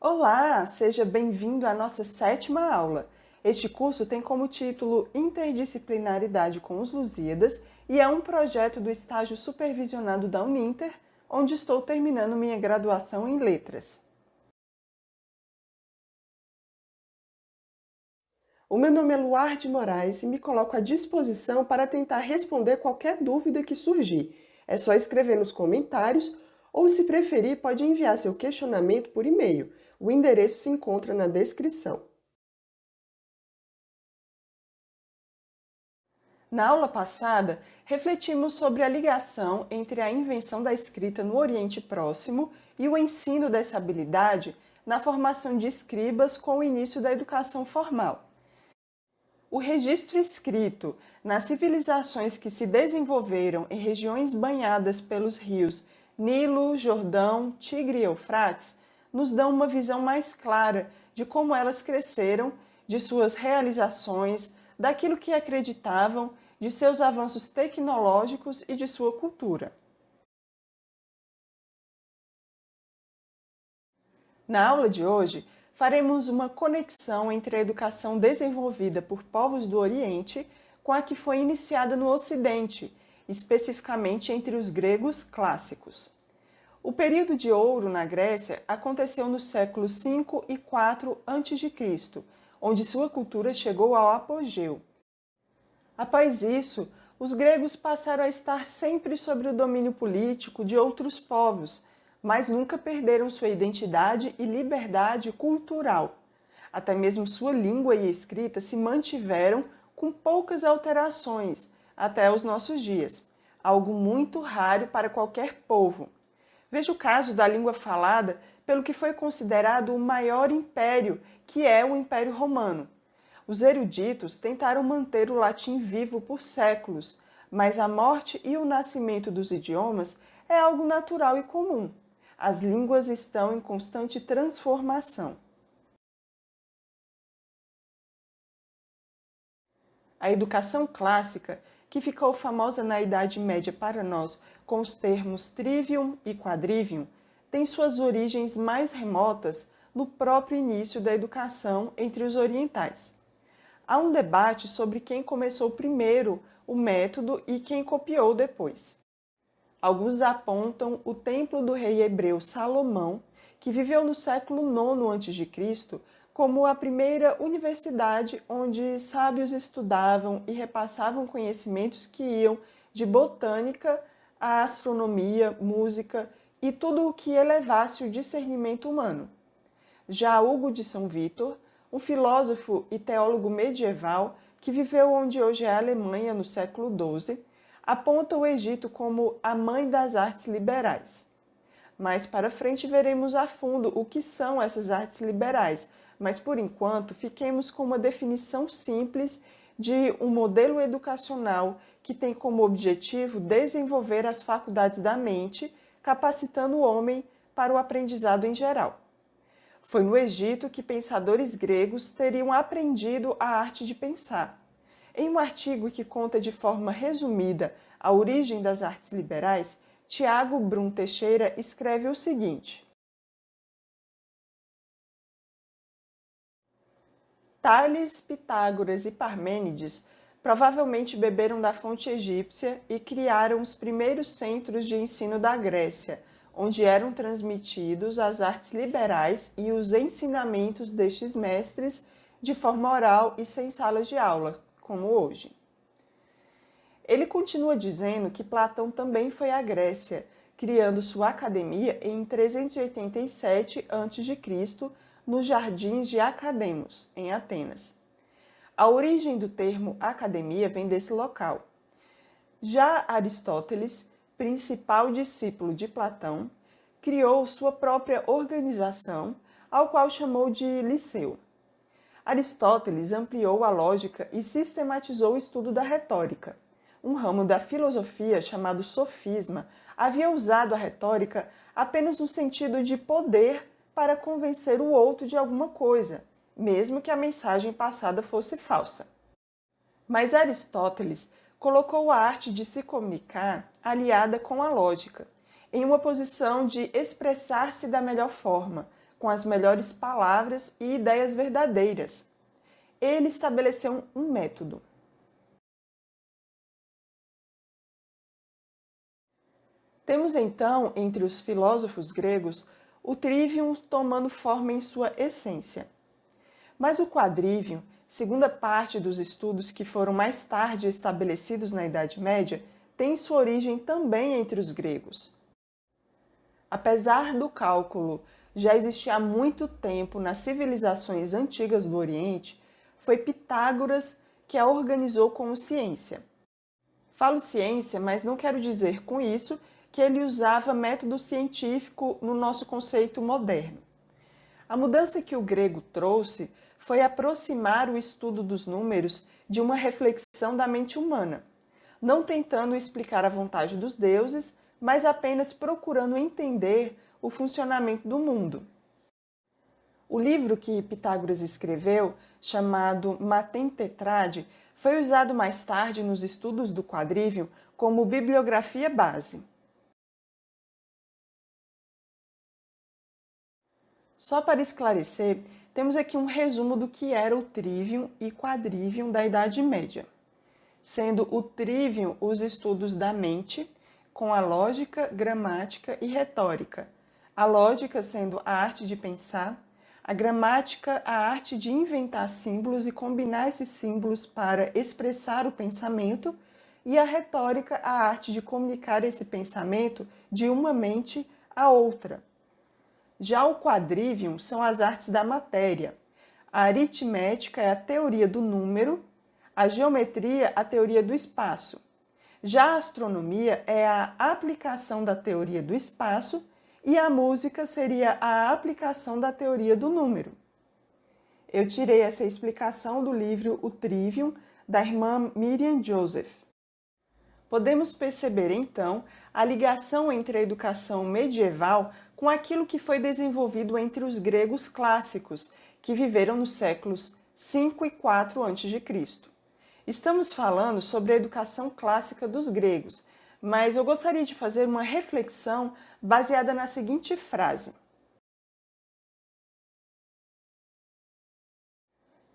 Olá, seja bem-vindo à nossa sétima aula. Este curso tem como título Interdisciplinaridade com os Lusíadas e é um projeto do estágio supervisionado da Uninter, onde estou terminando minha graduação em Letras. O meu nome é Luar de Moraes e me coloco à disposição para tentar responder qualquer dúvida que surgir. É só escrever nos comentários ou, se preferir, pode enviar seu questionamento por e-mail. O endereço se encontra na descrição. Na aula passada, refletimos sobre a ligação entre a invenção da escrita no Oriente Próximo e o ensino dessa habilidade na formação de escribas com o início da educação formal. O registro escrito nas civilizações que se desenvolveram em regiões banhadas pelos rios Nilo, Jordão, Tigre e Eufrates nos dão uma visão mais clara de como elas cresceram, de suas realizações, daquilo que acreditavam, de seus avanços tecnológicos e de sua cultura. Na aula de hoje, faremos uma conexão entre a educação desenvolvida por povos do Oriente com a que foi iniciada no Ocidente, especificamente entre os gregos clássicos. O período de ouro na Grécia aconteceu nos séculos 5 e 4 a.C., onde sua cultura chegou ao apogeu. Após isso, os gregos passaram a estar sempre sob o domínio político de outros povos, mas nunca perderam sua identidade e liberdade cultural. Até mesmo sua língua e escrita se mantiveram com poucas alterações até os nossos dias, algo muito raro para qualquer povo. Veja o caso da língua falada pelo que foi considerado o maior império, que é o Império Romano. Os eruditos tentaram manter o latim vivo por séculos, mas a morte e o nascimento dos idiomas é algo natural e comum. As línguas estão em constante transformação. A educação clássica, que ficou famosa na Idade Média para nós com os termos trivium e quadrivium, tem suas origens mais remotas no próprio início da educação entre os orientais. Há um debate sobre quem começou primeiro o método e quem copiou depois. Alguns apontam o templo do rei hebreu Salomão, que viveu no século IX a.C., como a primeira universidade onde sábios estudavam e repassavam conhecimentos que iam de botânica à astronomia, música e tudo o que elevasse o discernimento humano. Já Hugo de São Vítor, um filósofo e teólogo medieval que viveu onde hoje é a Alemanha no século XII, aponta o Egito como a mãe das artes liberais. Mais para frente veremos a fundo o que são essas artes liberais, mas por enquanto fiquemos com uma definição simples de um modelo educacional que tem como objetivo desenvolver as faculdades da mente, capacitando o homem para o aprendizado em geral. Foi no Egito que pensadores gregos teriam aprendido a arte de pensar. Em um artigo que conta de forma resumida a origem das artes liberais, Tiago Brum Teixeira escreve o seguinte: Tales, Pitágoras e Parmênides provavelmente beberam da fonte egípcia e criaram os primeiros centros de ensino da Grécia, onde eram transmitidos as artes liberais e os ensinamentos destes mestres de forma oral e sem salas de aula, como hoje. Ele continua dizendo que Platão também foi à Grécia, criando sua academia em 387 a.C., nos jardins de Academos, em Atenas. A origem do termo academia vem desse local. Já Aristóteles, principal discípulo de Platão, criou sua própria organização, ao qual chamou de liceu. Aristóteles ampliou a lógica e sistematizou o estudo da retórica. Um ramo da filosofia chamado sofisma havia usado a retórica apenas no sentido de poder para convencer o outro de alguma coisa, mesmo que a mensagem passada fosse falsa. Mas Aristóteles colocou a arte de se comunicar aliada com a lógica, em uma posição de expressar-se da melhor forma, com com as melhores palavras e ideias verdadeiras. Ele estabeleceu um método. Temos então, entre os filósofos gregos, o trivium tomando forma em sua essência. Mas o quadrivium, segunda parte dos estudos que foram mais tarde estabelecidos na Idade Média, tem sua origem também entre os gregos. Apesar do cálculo já existir há muito tempo nas civilizações antigas do Oriente, foi Pitágoras que a organizou como ciência. Falo ciência, mas não quero dizer com isso que ele usava método científico no nosso conceito moderno. A mudança que o grego trouxe foi aproximar o estudo dos números de uma reflexão da mente humana, não tentando explicar a vontade dos deuses, mas apenas procurando entender o funcionamento do mundo. O livro que Pitágoras escreveu, chamado Matentetrade, foi usado mais tarde nos estudos do quadrivium como bibliografia base. Só para esclarecer, temos aqui um resumo do que era o trivium e quadrivium da Idade Média, sendo o trivium os estudos da mente, com a lógica, gramática e retórica. A lógica sendo a arte de pensar, a gramática a arte de inventar símbolos e combinar esses símbolos para expressar o pensamento, e a retórica a arte de comunicar esse pensamento de uma mente a outra. Já o quadrivium são as artes da matéria. A aritmética é a teoria do número, a geometria a teoria do espaço. Já a astronomia é a aplicação da teoria do espaço e a música seria a aplicação da teoria do número. Eu tirei essa explicação do livro O Trivium, da irmã Miriam Joseph. Podemos perceber, então, a ligação entre a educação medieval com aquilo que foi desenvolvido entre os gregos clássicos, que viveram nos séculos 5 e 4 a.C. Estamos falando sobre a educação clássica dos gregos, mas eu gostaria de fazer uma reflexão baseada na seguinte frase.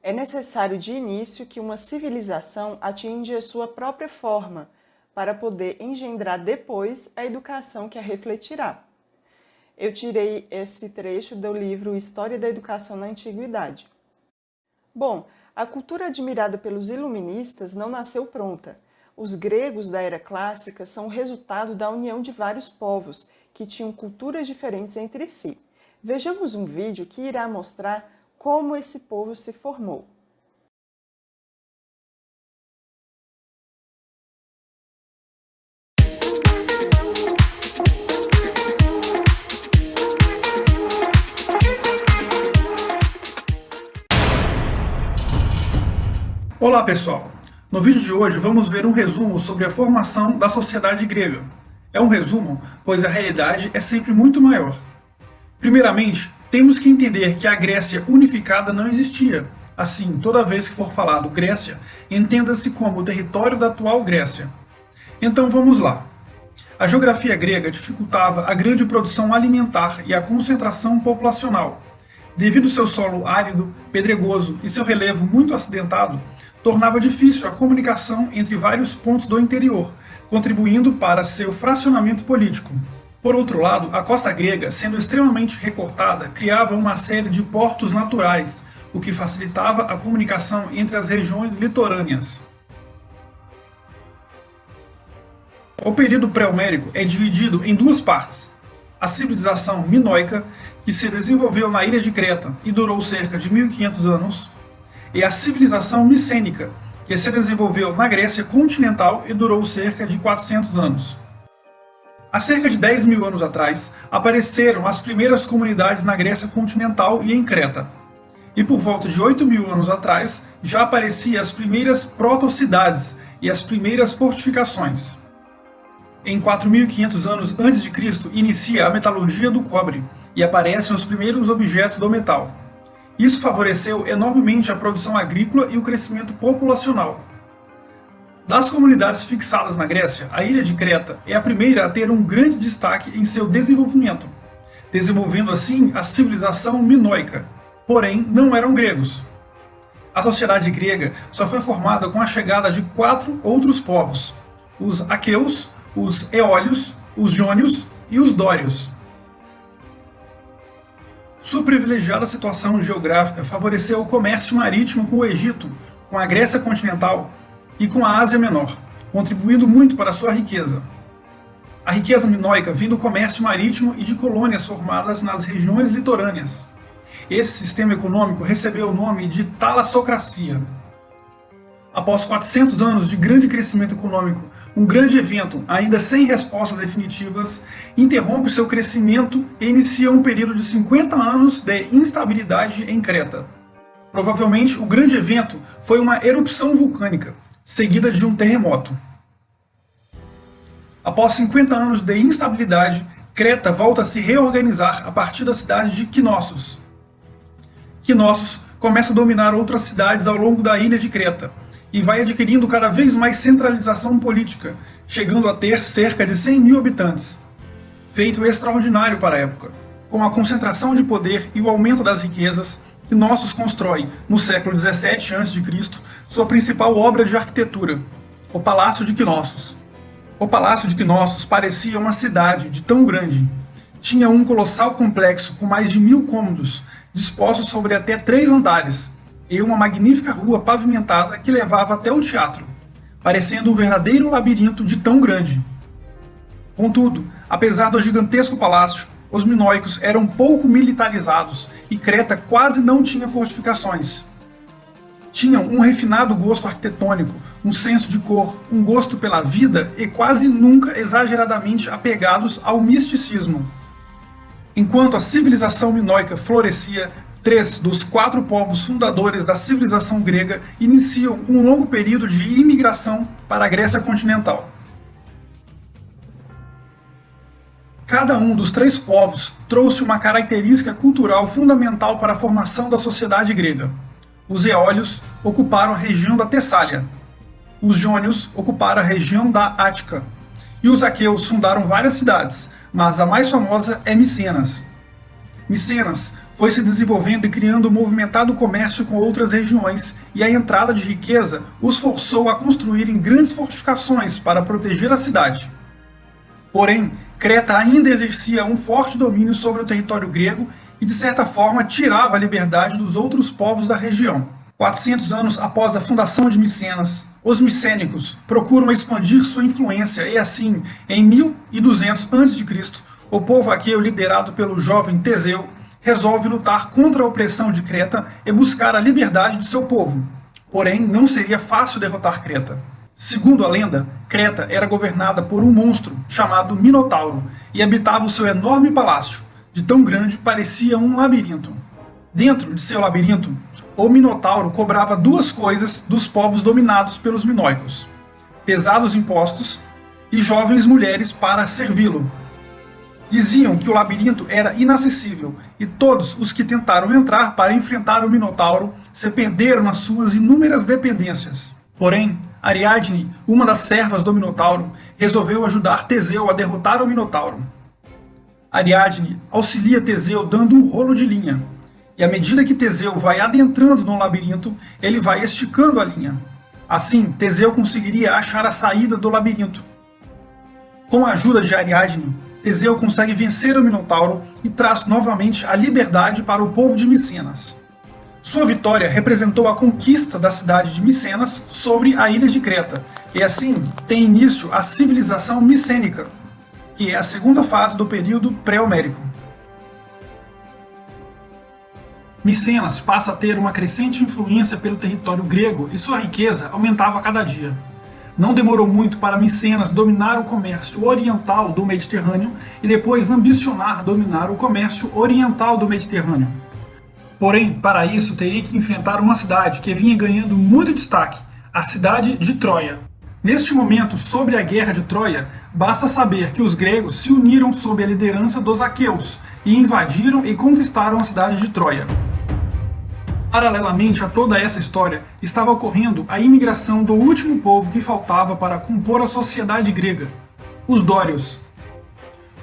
É necessário de início que uma civilização atinja sua própria forma, para poder engendrar depois a educação que a refletirá. Eu tirei esse trecho do livro História da Educação na Antiguidade. Bom, a cultura admirada pelos iluministas não nasceu pronta. Os gregos da era clássica são o resultado da união de vários povos, que tinham culturas diferentes entre si. Vejamos um vídeo que irá mostrar como esse povo se formou. Olá pessoal, no vídeo de hoje vamos ver um resumo sobre a formação da sociedade grega. É um resumo, pois a realidade é sempre muito maior. Primeiramente, temos que entender que a Grécia unificada não existia. Assim, toda vez que for falado Grécia, entenda-se como o território da atual Grécia. Então vamos lá. A geografia grega dificultava a grande produção alimentar e a concentração populacional. Devido ao seu solo árido, pedregoso e seu relevo muito acidentado, tornava difícil a comunicação entre vários pontos do interior, contribuindo para seu fracionamento político. Por outro lado, a costa grega, sendo extremamente recortada, criava uma série de portos naturais, o que facilitava a comunicação entre as regiões litorâneas. O período pré-homérico é dividido em duas partes. A civilização minoica, que se desenvolveu na ilha de Creta e durou cerca de 1500 anos, e a civilização micênica, que se desenvolveu na Grécia continental e durou cerca de 400 anos. Há cerca de 10 mil anos atrás, apareceram as primeiras comunidades na Grécia continental e em Creta. E por volta de 8 mil anos atrás, já apareciam as primeiras protocidades e as primeiras fortificações. Em 4.500 anos antes de Cristo, inicia a metalurgia do cobre e aparecem os primeiros objetos do metal. Isso favoreceu enormemente a produção agrícola e o crescimento populacional. Das comunidades fixadas na Grécia, a ilha de Creta é a primeira a ter um grande destaque em seu desenvolvimento. desenvolvendo assim a civilização minoica, porém não eram gregos. A sociedade grega só foi formada com a chegada de 4 outros povos: os aqueus, os eólios, os jônios e os dórios. Sua privilegiada situação geográfica favoreceu o comércio marítimo com o Egito, com a Grécia continental e com a Ásia Menor, contribuindo muito para a sua riqueza. A riqueza minoica vem do comércio marítimo e de colônias formadas nas regiões litorâneas. Esse sistema econômico recebeu o nome de talassocracia. Após 400 anos de grande crescimento econômico, um grande evento, ainda sem respostas definitivas, interrompe seu crescimento e inicia um período de 50 anos de instabilidade em Creta. Provavelmente, o grande evento foi uma erupção vulcânica, seguida de um terremoto. Após 50 anos de instabilidade, Creta volta a se reorganizar a partir da cidade de Knossos. Knossos começa a dominar outras cidades ao longo da ilha de Creta e vai adquirindo cada vez mais centralização política, chegando a ter cerca de 100 mil habitantes. Feito extraordinário para a época. Com a concentração de poder e o aumento das riquezas, Knossos constrói, no século 17 a.C., sua principal obra de arquitetura, o Palácio de Knossos. O Palácio de Knossos parecia uma cidade de tão grande. Tinha um colossal complexo com mais de 1000 cômodos, dispostos sobre até 3 andares, e uma magnífica rua pavimentada que levava até o teatro, parecendo um verdadeiro labirinto de tão grande. Contudo, apesar do gigantesco palácio, os minoicos eram pouco militarizados e Creta quase não tinha fortificações. Tinham um refinado gosto arquitetônico, um senso de cor, um gosto pela vida e quase nunca exageradamente apegados ao misticismo. Enquanto a civilização minoica florescia, 3 dos 4 povos fundadores da civilização grega iniciam um longo período de imigração para a Grécia continental. Cada um dos 3 povos trouxe uma característica cultural fundamental para a formação da sociedade grega. Os eólios ocuparam a região da Tessália, os jônios ocuparam a região da Ática, e os aqueus fundaram várias cidades, mas a mais famosa é Micenas. Micenas foi se desenvolvendo e criando um movimentado comércio com outras regiões, e a entrada de riqueza os forçou a construírem grandes fortificações para proteger a cidade. Porém, Creta ainda exercia um forte domínio sobre o território grego e, de certa forma, tirava a liberdade dos outros povos da região. 400 anos após a fundação de Micenas, os micênicos procuram expandir sua influência e, assim, em 1200 a.C., o povo aqueu, liderado pelo jovem Teseu, resolve lutar contra a opressão de Creta e buscar a liberdade de seu povo. Porém, não seria fácil derrotar Creta. Segundo a lenda, Creta era governada por um monstro chamado Minotauro e habitava o seu enorme palácio, de tão grande parecia um labirinto. Dentro de seu labirinto, o Minotauro cobrava 2 coisas dos povos dominados pelos minoicos: pesados impostos e jovens mulheres para servi-lo. Diziam que o labirinto era inacessível e todos os que tentaram entrar para enfrentar o Minotauro se perderam nas suas inúmeras dependências. Porém, Ariadne, uma das servas do Minotauro, resolveu ajudar Teseu a derrotar o Minotauro. Ariadne auxilia Teseu dando um rolo de linha, e à medida que Teseu vai adentrando no labirinto, ele vai esticando a linha. Assim, Teseu conseguiria achar a saída do labirinto. Com a ajuda de Ariadne, Teseu consegue vencer o Minotauro e traz novamente a liberdade para o povo de Micenas. Sua vitória representou a conquista da cidade de Micenas sobre a ilha de Creta, e assim tem início a civilização micênica, que é a segunda fase do período pré-homérico. Micenas passa a ter uma crescente influência pelo território grego e sua riqueza aumentava a cada dia. Não demorou muito para Micenas dominar o comércio oriental do Mediterrâneo e depois ambicionar dominar o comércio oriental do Mediterrâneo. Porém, para isso teria que enfrentar uma cidade que vinha ganhando muito destaque, a cidade de Troia. Neste momento, sobre a guerra de Troia, basta saber que os gregos se uniram sob a liderança dos aqueus e invadiram e conquistaram a cidade de Troia. Paralelamente a toda essa história, estava ocorrendo a imigração do último povo que faltava para compor a sociedade grega, os dórios.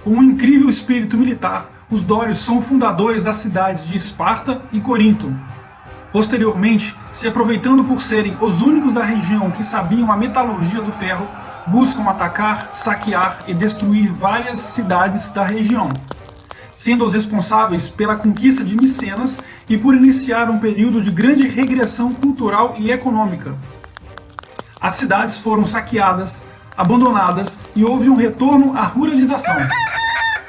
Com um incrível espírito militar, Os dórios são fundadores das cidades de Esparta e Corinto. Posteriormente, se aproveitando por serem os únicos da região que sabiam a metalurgia do ferro, buscam atacar, saquear e destruir várias cidades da região, sendo os responsáveis pela conquista de Micenas e por iniciar um período de grande regressão cultural e econômica. As cidades foram saqueadas, abandonadas e houve um retorno à ruralização.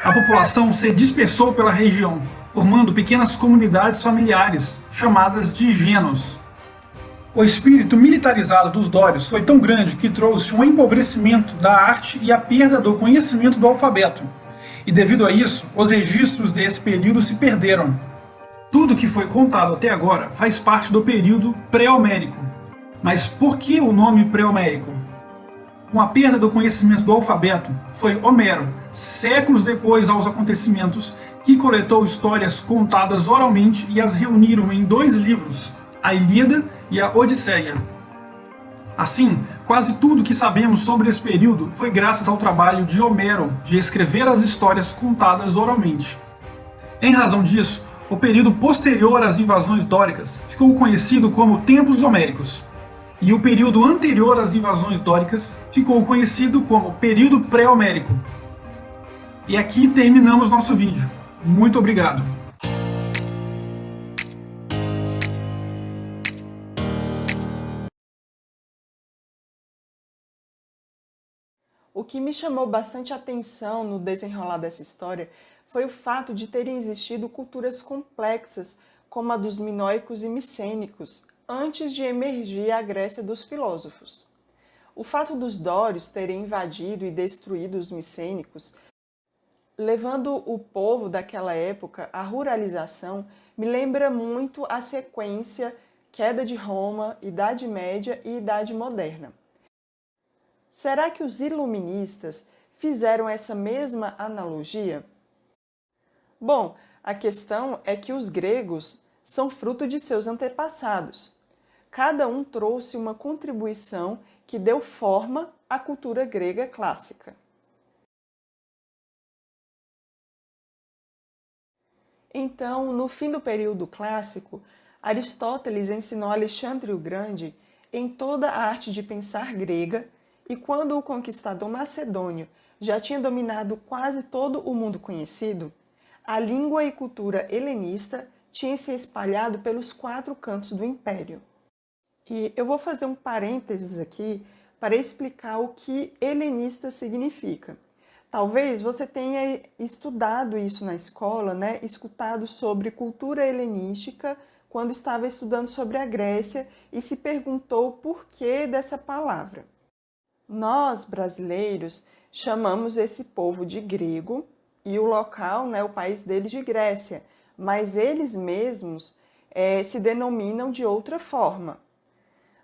A população se dispersou pela região, formando pequenas comunidades familiares, chamadas de genos. O espírito militarizado dos dórios foi tão grande que trouxe um empobrecimento da arte e a perda do conhecimento do alfabeto. E devido a isso, os registros desse período se perderam. Tudo que foi contado até agora faz parte do período pré-homérico. Mas por que o nome pré-homérico? Com a perda do conhecimento do alfabeto, foi Homero, séculos depois aos acontecimentos, que coletou histórias contadas oralmente e as reuniram em 2 livros, a Ilíada e a Odisseia. Assim, quase tudo que sabemos sobre esse período foi graças ao trabalho de Homero de escrever as histórias contadas oralmente. Em razão disso, o período posterior às invasões dóricas ficou conhecido como Tempos Homéricos, e o período anterior às invasões dóricas ficou conhecido como período pré-homérico. E aqui terminamos nosso vídeo. Muito obrigado! O que me chamou bastante atenção no desenrolar dessa história foi o fato de terem existido culturas complexas, como a dos minoicos e micênicos, antes de emergir a Grécia dos filósofos. O fato dos dórios terem invadido e destruído os micênicos, levando o povo daquela época à ruralização, me lembra muito a sequência queda de Roma, Idade Média e Idade Moderna. Será que os iluministas fizeram essa mesma analogia? Bom, a questão é que os gregos são fruto de seus antepassados. Cada um trouxe uma contribuição que deu forma à cultura grega clássica. Então, no fim do período clássico, Aristóteles ensinou Alexandre o Grande em toda a arte de pensar grega, e quando o conquistador macedônio já tinha dominado quase todo o mundo conhecido, a língua e cultura helenista tinha se espalhado pelos 4 cantos do império. E eu vou fazer um parênteses aqui para explicar o que helenista significa. Talvez você tenha estudado isso na escola, né? Escutado sobre cultura helenística quando estava estudando sobre a Grécia e se perguntou o porquê dessa palavra. Nós, brasileiros, chamamos esse povo de grego e o local, né, o país deles de Grécia, mas eles mesmos se denominam de outra forma.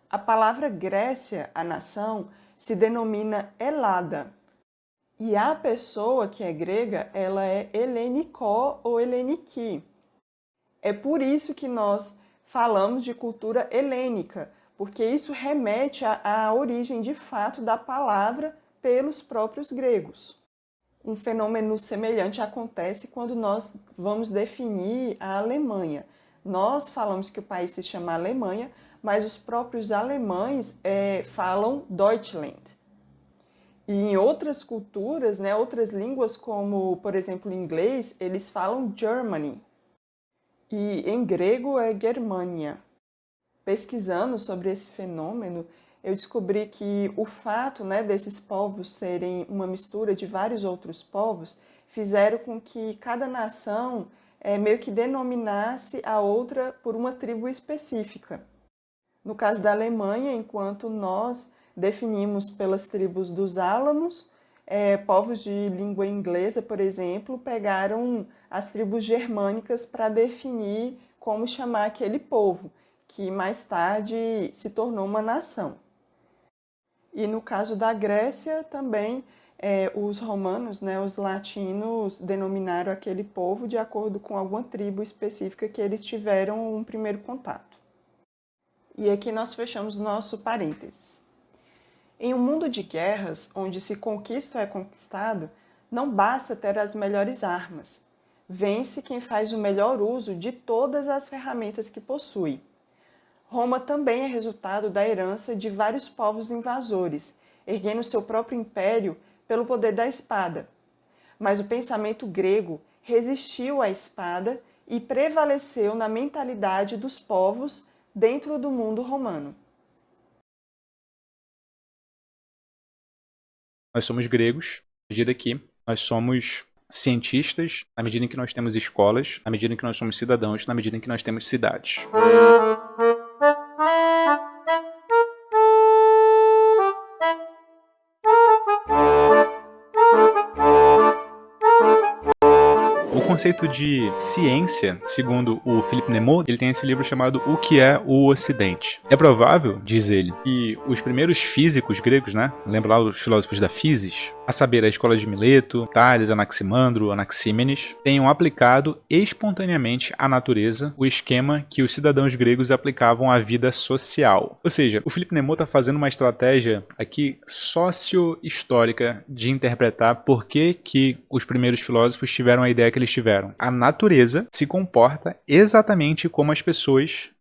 A palavra Grécia, a nação, se denomina Helada. E a pessoa que é grega, ela é helenikó ou heleniki. É por isso que nós falamos de cultura helênica, porque isso remete à origem de fato da palavra pelos próprios gregos. Um fenômeno semelhante acontece quando nós vamos definir a Alemanha. Nós falamos que o país se chama Alemanha, mas os próprios alemães falam Deutschland. E em outras culturas, né, outras línguas, como, por exemplo, o inglês, eles falam Germany. E em grego é Germania. Pesquisando sobre esse fenômeno, eu descobri que o fato, né, desses povos serem uma mistura de vários outros povos fizeram com que cada nação meio que denominasse a outra por uma tribo específica. No caso da Alemanha, enquanto nós definimos pelas tribos dos álamos, povos de língua inglesa, por exemplo, pegaram as tribos germânicas para definir como chamar aquele povo, que mais tarde se tornou uma nação. E no caso da Grécia também, os romanos, né, os latinos, denominaram aquele povo de acordo com alguma tribo específica que eles tiveram um primeiro contato. E aqui nós fechamos nosso parênteses. Em um mundo de guerras, onde se conquista ou é conquistado, não basta ter as melhores armas. Vence quem faz o melhor uso de todas as ferramentas que possui. Roma também é resultado da herança de vários povos invasores, erguendo seu próprio império pelo poder da espada. Mas o pensamento grego resistiu à espada e prevaleceu na mentalidade dos povos dentro do mundo romano. Nós somos gregos, à medida que nós somos cientistas, na medida em que nós temos escolas, na medida em que nós somos cidadãos, na medida em que nós temos cidades. O conceito de ciência, segundo o Philippe Nemo, ele tem esse livro chamado O que é o Ocidente. É provável, diz ele, que os primeiros físicos gregos, né, lembra lá os filósofos da Physis, a saber, a escola de Mileto, Tales, Anaximandro, Anaxímenes, tenham aplicado espontaneamente à natureza o esquema que os cidadãos gregos aplicavam à vida social. Ou seja, o Philippe Nemo está fazendo uma estratégia aqui socio-histórica de interpretar por que os primeiros filósofos tiveram a ideia que eles tiveram. A natureza se comporta exatamente como as pessoas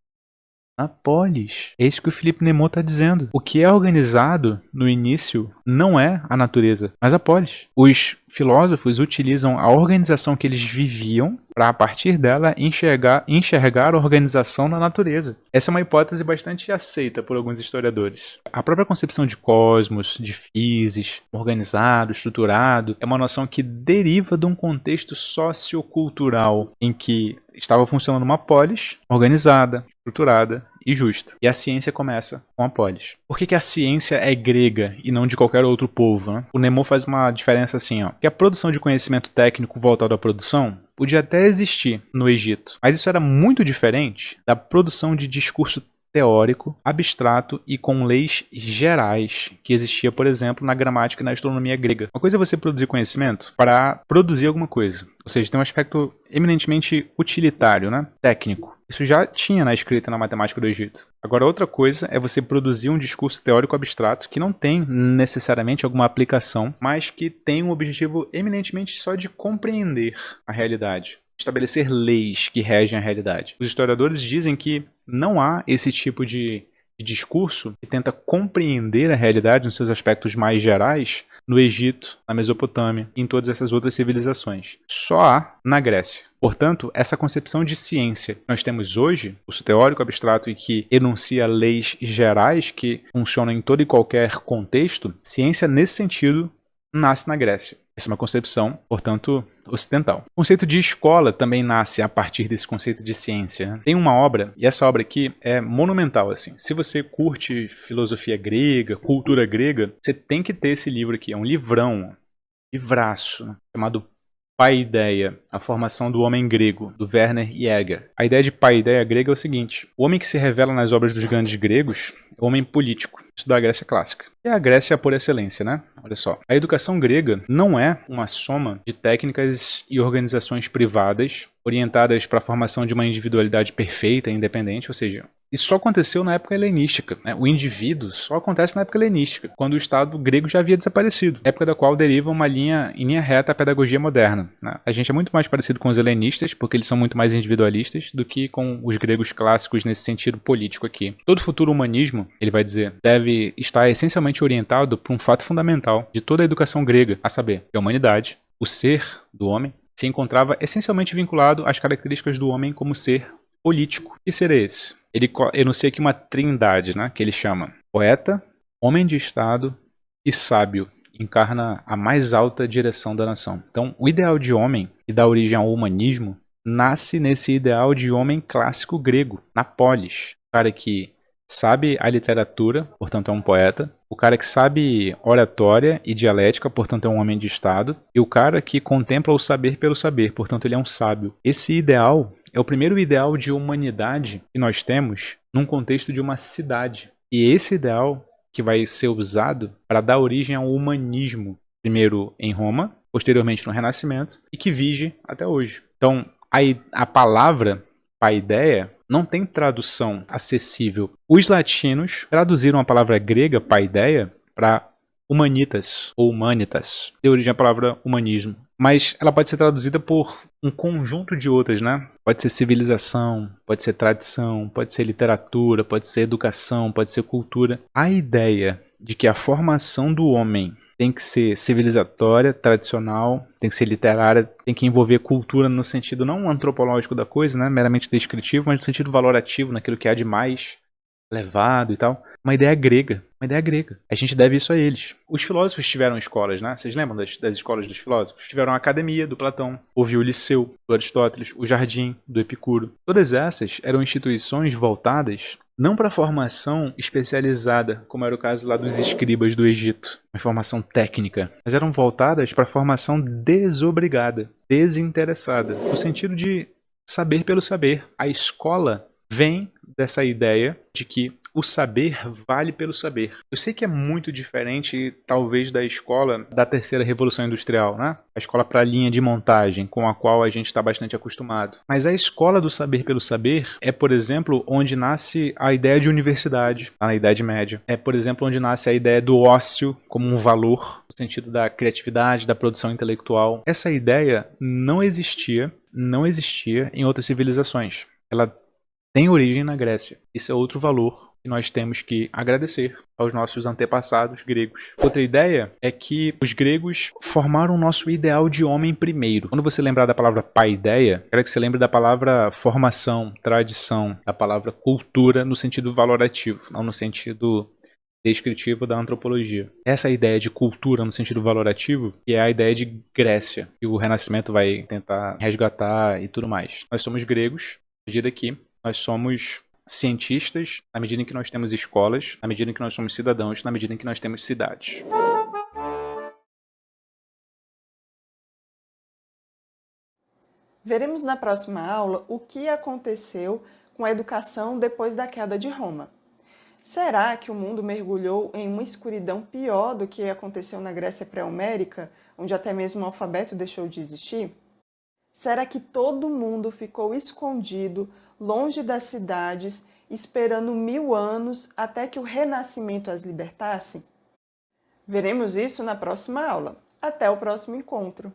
na polis. É isso que o Philippe Nemo está dizendo. O que é organizado no início não é a natureza, mas a polis. Os filósofos utilizam a organização que eles viviam para, a partir dela, enxergar a organização na natureza. Essa é uma hipótese bastante aceita por alguns historiadores. A própria concepção de cosmos, de physis, organizado, estruturado, é uma noção que deriva de um contexto sociocultural em que estava funcionando uma polis organizada, estruturada e justa. E a ciência começa com a polis. Por que a ciência é grega e não de qualquer outro povo, né? O Nemo faz uma diferença assim, ó, que a produção de conhecimento técnico voltado à produção podia até existir no Egito, mas isso era muito diferente da produção de discurso teórico, abstrato e com leis gerais que existia, por exemplo, na gramática e na astronomia grega. Uma coisa é você produzir conhecimento para produzir alguma coisa, ou seja, tem um aspecto eminentemente utilitário, né? Técnico. Isso já tinha na escrita e na matemática do Egito. Agora, outra coisa é você produzir um discurso teórico abstrato que não tem necessariamente alguma aplicação, mas que tem um objetivo eminentemente só de compreender a realidade, estabelecer leis que regem a realidade. Os historiadores dizem que não há esse tipo de discurso que tenta compreender a realidade nos seus aspectos mais gerais no Egito, na Mesopotâmia e em todas essas outras civilizações. Só há na Grécia. Portanto, essa concepção de ciência que nós temos hoje, o teórico abstrato e que enuncia leis gerais que funcionam em todo e qualquer contexto, ciência nesse sentido nasce na Grécia. Essa é uma concepção, portanto, ocidental. O conceito de escola também nasce a partir desse conceito de ciência. Tem uma obra, e essa obra aqui é monumental, assim. Se você curte filosofia grega, cultura grega, você tem que ter esse livro aqui. É um livrão, livraço, né? Chamado Paideia, a formação do homem grego, do Werner Jäger. A ideia de paideia grega é o seguinte: o homem que se revela nas obras dos grandes gregos é o homem político. Isso da Grécia clássica. É a Grécia por excelência, né? Olha só. A educação grega não é uma soma de técnicas e organizações privadas orientadas para a formação de uma individualidade perfeita e independente, ou seja, isso só aconteceu na época helenística, né? O indivíduo só acontece na época helenística, quando o Estado grego já havia desaparecido, época da qual deriva uma linha em linha reta a pedagogia moderna, né? A gente é muito mais parecido com os helenistas, porque eles são muito mais individualistas, do que com os gregos clássicos nesse sentido político aqui. Todo futuro humanismo, ele vai dizer, deve estar essencialmente orientado por um fato fundamental de toda a educação grega, a saber, que a humanidade, o ser do homem, se encontrava essencialmente vinculado às características do homem como ser político. Que ser esse? Ele enuncia aqui uma trindade, né, que ele chama poeta, homem de Estado e sábio. Encarna a mais alta direção da nação. Então, o ideal de homem, que dá origem ao humanismo, nasce nesse ideal de homem clássico grego, na polis. O cara que sabe a literatura, portanto é um poeta. O cara que sabe oratória e dialética, portanto é um homem de Estado. E o cara que contempla o saber pelo saber, portanto ele é um sábio. Esse ideal é o primeiro ideal de humanidade que nós temos num contexto de uma cidade. E esse ideal que vai ser usado para dar origem ao humanismo, primeiro em Roma, posteriormente no Renascimento, e que vige até hoje. Então, a palavra paideia não tem tradução acessível. Os latinos traduziram a palavra grega paideia para humanitas ou humanitas. Deu origem à palavra humanismo. mas ela pode ser traduzida por um conjunto de outras, né? Pode ser civilização, pode ser tradição, pode ser literatura, pode ser educação, pode ser cultura. A ideia de que a formação do homem tem que ser civilizatória, tradicional, tem que ser literária, tem que envolver cultura no sentido não antropológico da coisa, né, meramente descritivo, mas no sentido valorativo, naquilo que há de mais elevado e tal. Uma ideia grega. A gente deve isso a eles. Os filósofos tiveram escolas, né? Vocês lembram das escolas dos filósofos? Tiveram a academia do Platão, houve o Liceu do Aristóteles, o Jardim do Epicuro. Todas essas eram instituições voltadas não para a formação especializada, como era o caso lá dos escribas do Egito, uma formação técnica, mas eram voltadas para a formação desobrigada, desinteressada, no sentido de saber pelo saber. A escola vem dessa ideia de que o saber vale pelo saber. Eu sei que é muito diferente, talvez, da escola da terceira revolução industrial, né? A escola para a linha de montagem, com a qual a gente está bastante acostumado. Mas a escola do saber pelo saber é, por exemplo, onde nasce a ideia de universidade, na Idade Média. É, por exemplo, onde nasce a ideia do ócio como um valor, no sentido da criatividade, da produção intelectual. Essa ideia não existia em outras civilizações. Ela tem origem na Grécia. Isso é outro valor que nós temos que agradecer aos nossos antepassados gregos. Outra ideia é que os gregos formaram o nosso ideal de homem primeiro. Quando você lembrar da palavra paideia, quero que você lembre da palavra formação, tradição, da palavra cultura no sentido valorativo, não no sentido descritivo da antropologia. Essa ideia de cultura no sentido valorativo, que é a ideia de Grécia, que o Renascimento vai tentar resgatar e tudo mais. Nós somos gregos, à medida que nós somos cientistas, na medida em que nós temos escolas, na medida em que nós somos cidadãos, na medida em que nós temos cidades. Veremos na próxima aula o que aconteceu com a educação depois da queda de Roma. Será que o mundo mergulhou em uma escuridão pior do que aconteceu na Grécia pré-homérica, onde até mesmo o alfabeto deixou de existir? Será que todo mundo ficou escondido, longe das cidades, esperando 1000 anos até que o Renascimento as libertasse? Veremos isso na próxima aula. Até o próximo encontro!